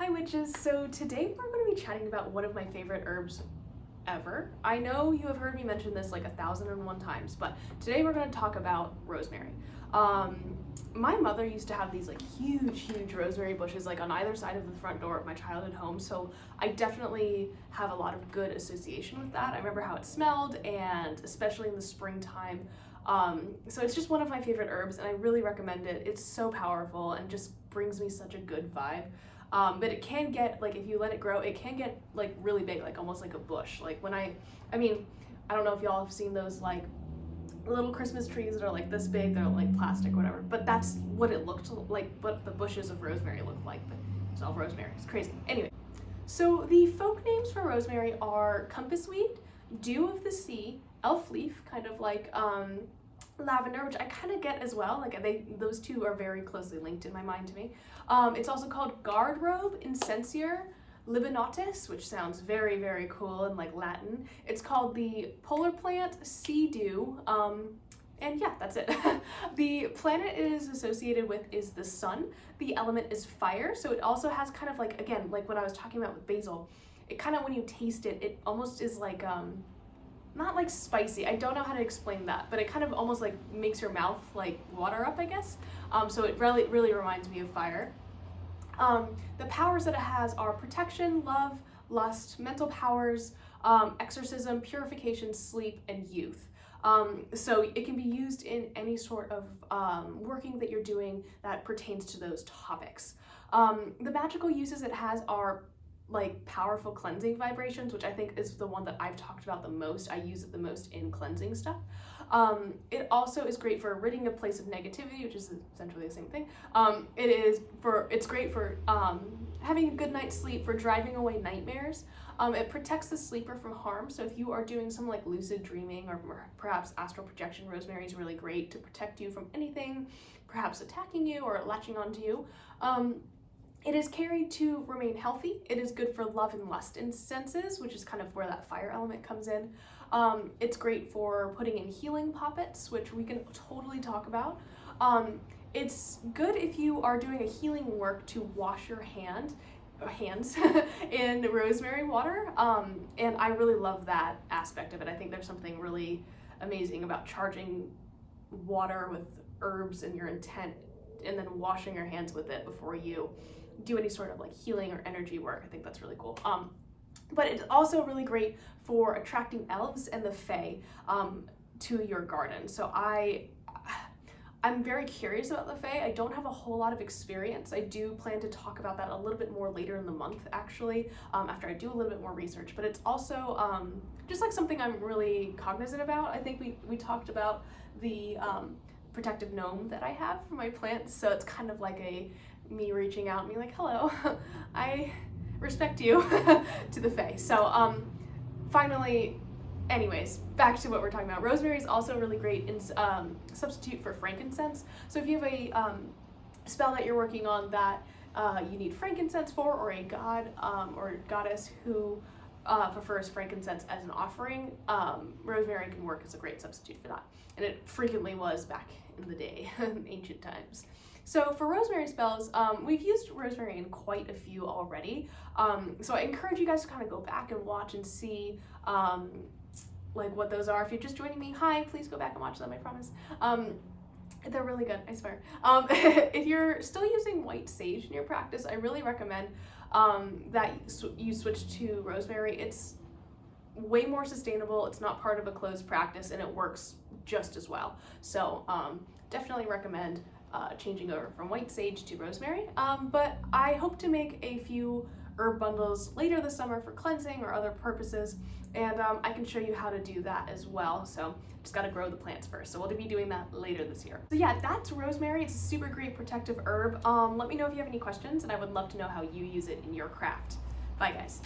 Hi witches, so today we're going to be chatting about one of my favorite herbs ever. I know you have heard me mention this like 1,001 times, but today we're going to talk about rosemary. My mother used to have these like huge rosemary bushes like on either side of the front door of my childhood home, so I definitely have a lot of good association with that. I remember how it smelled, and especially in the springtime. So it's just one of my favorite herbs, and I really recommend it. It's so powerful and just brings me such a good vibe. But it can get, like, if you let it grow, it can get like really big, like almost like a bush. Like when I mean, I don't know if y'all have seen those like little Christmas trees that are like this big, they're like plastic, whatever. But that's what it looked like, what the bushes of rosemary look like. But it's all rosemary. It's crazy. Anyway, so the folk names for rosemary are compassweed, dew of the sea, elf leaf, kind of like lavender, which I kind of get as well. Like those two are very closely linked in my mind to me. It's also called guard robe, incensier, libanotis, which sounds very cool in like Latin. It's called the polar plant, sea dew, and yeah, that's it. The planet it is associated with is the sun. The element is fire, so it also has kind of like, again, like what I was talking about with basil, it kind of, when you taste it, it almost is like not like spicy, I don't know how to explain that, but it kind of almost like makes your mouth like water up, I guess. So it really reminds me of fire. The powers that it has are protection, love, lust, mental powers, exorcism, purification, sleep, and youth. So it can be used in any sort of working that you're doing that pertains to those topics. The magical uses it has are like powerful cleansing vibrations, which I think is the one that I've talked about the most. I use it the most in cleansing stuff. It also is great for ridding a place of negativity, which is essentially the same thing. It's great for having a good night's sleep, for driving away nightmares. It protects the sleeper from harm. So if you are doing some like lucid dreaming or perhaps astral projection, rosemary is really great to protect you from anything perhaps attacking you or latching onto you. It is carried to remain healthy. It is good for love and lust incenses, which is kind of where that fire element comes in. It's great for putting in healing poppets, which we can totally talk about. It's good if you are doing a healing work to wash your hands in rosemary water. And I really love that aspect of it. I think there's something really amazing about charging water with herbs and your intent, and then washing your hands with it before you do any sort of like healing or energy work. I think that's really cool. But it's also really great for attracting elves and the fae to your garden. So I'm very curious about the fae. I don't have a whole lot of experience. I do plan to talk about that a little bit more later in the month, actually, after I do a little bit more research. But it's also just like something I'm really cognizant about. I think we talked about the protective gnome that I have for my plants, so it's kind of like me reaching out and being like, hello, I respect you to the fae. So finally, anyways, back to what we're talking about. Rosemary is also really great in substitute for frankincense. So if you have a spell that you're working on that you need frankincense for, or a god or goddess who prefers frankincense as an offering, rosemary can work as a great substitute for that. And it frequently was back in the day, in ancient times. So for rosemary spells, we've used rosemary in quite a few already. So I encourage you guys to kind of go back and watch and see like what those are. If you're just joining me, hi, please go back and watch them, I promise. They're really good, I swear. If you're still using white sage in your practice, I really recommend that you switch to rosemary. It's way more sustainable, it's not part of a closed practice, and it works just as well. So definitely recommend changing over from white sage to rosemary. But I hope to make a few herb bundles later this summer for cleansing or other purposes, and I can show you how to do that as well. So just got to grow the plants first, so we'll be doing that later this year. So yeah, that's rosemary. It's a super great protective herb. Let me know if you have any questions, and I would love to know how you use it in your craft. Bye guys.